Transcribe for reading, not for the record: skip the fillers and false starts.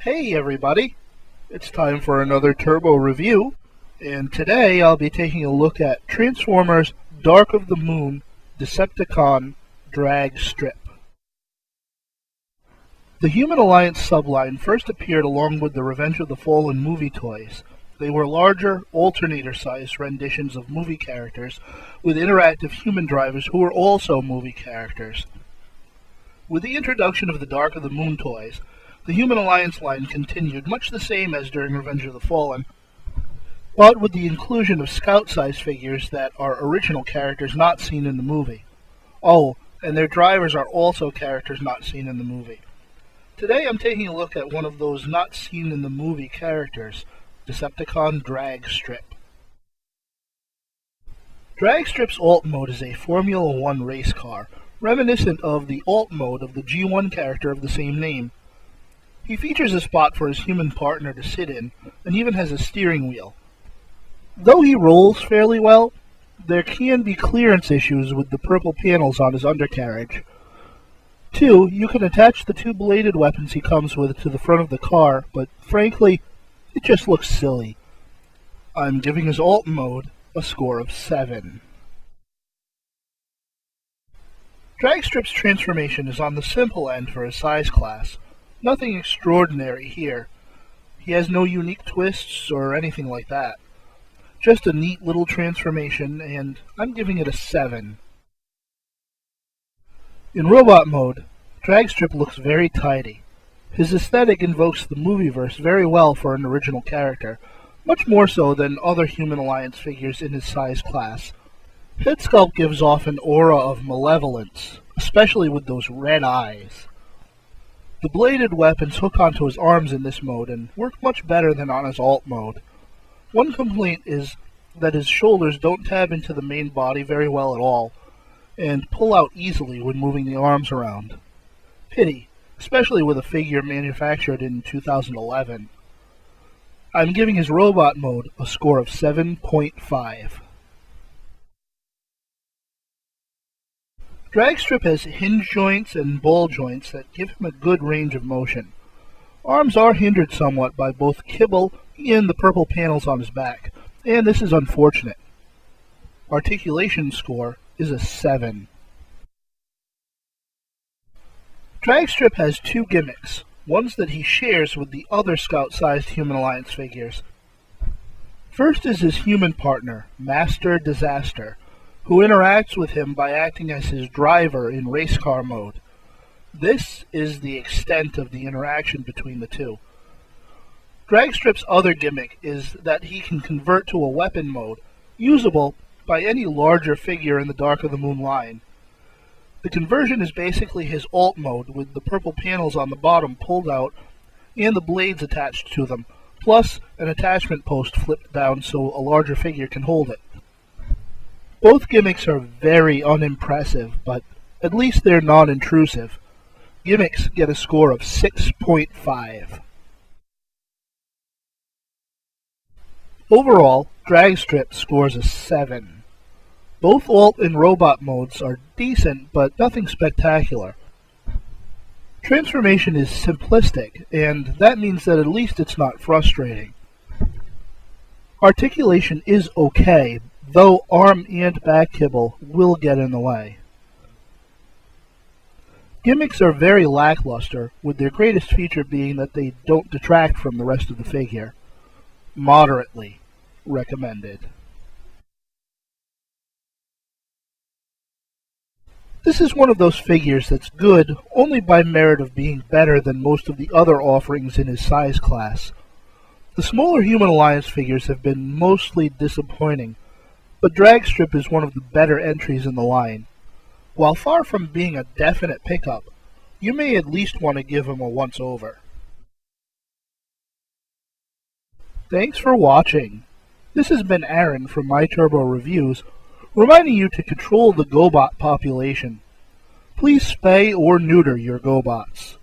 Hey everybody, it's time for another Turbo review, and today I'll be taking a look at Transformers Dark of the Moon Decepticon Drag Strip. The Human Alliance subline first appeared along with the Revenge of the Fallen movie toys. They were larger, alternator-sized renditions of movie characters with interactive human drivers who were also movie characters. With the introduction of the Dark of the Moon toys, the Human Alliance line continued much the same as during Revenge of the Fallen, but with the inclusion of Scout-sized figures that are original characters not seen in the movie. Oh, and their drivers are also characters not seen in the movie. Today I'm taking a look at one of those not seen in the movie characters, Decepticon Drag Strip. Drag Strip's alt mode is a Formula One race car, reminiscent of the alt mode of the G1 character of the same name. He features a spot for his human partner to sit in, and even has a steering wheel. Though he rolls fairly well, there can be clearance issues with the purple panels on his undercarriage. 2, you can attach the two bladed weapons he comes with to the front of the car, but frankly, it just looks silly. I'm giving his alt mode a score of 7. Dragstrip's transformation is on the simple end for his size class. Nothing extraordinary here. He has no unique twists or anything like that. Just a neat little transformation, and I'm giving it a 7. In robot mode, Dragstrip looks very tidy. His aesthetic invokes the movieverse very well for an original character, much more so than other Human Alliance figures in his size class. Head sculpt gives off an aura of malevolence, especially with those red eyes. The bladed weapons hook onto his arms in this mode and work much better than on his alt mode. One complaint is that his shoulders don't tab into the main body very well at all, and pull out easily when moving the arms around. Pity, especially with a figure manufactured in 2011. I'm giving his robot mode a score of 7.5. Dragstrip has hinge joints and ball joints that give him a good range of motion. Arms are hindered somewhat by both kibble and the purple panels on his back, and this is unfortunate. Articulation score is a 7. Dragstrip has two gimmicks, ones that he shares with the other Scout-sized Human Alliance figures. First is his human partner, Master Disaster, who interacts with him by acting as his driver in race car mode. This is the extent of the interaction between the two. Dragstrip's other gimmick is that he can convert to a weapon mode, usable by any larger figure in the Dark of the Moon line. The conversion is basically his alt mode, with the purple panels on the bottom pulled out and the blades attached to them, plus an attachment post flipped down so a larger figure can hold it. Both gimmicks are very unimpressive, but at least they're non-intrusive. Gimmicks get a score of 6.5. Overall, Dragstrip scores a 7. Both alt and robot modes are decent, but nothing spectacular. Transformation is simplistic, and that means that at least it's not frustrating. Articulation is okay, though arm and back kibble will get in the way. Gimmicks are very lackluster, with their greatest feature being that they don't detract from the rest of the figure. Moderately recommended. This is one of those figures that's good only by merit of being better than most of the other offerings in his size class. The smaller Human Alliance figures have been mostly disappointing, but Dragstrip is one of the better entries in the line. While far from being a definite pickup, you may at least want to give him a once-over. Thanks for watching. This has been Aaron from MyTurbo Reviews, reminding you to control the GoBot population. Please spay or neuter your GoBots.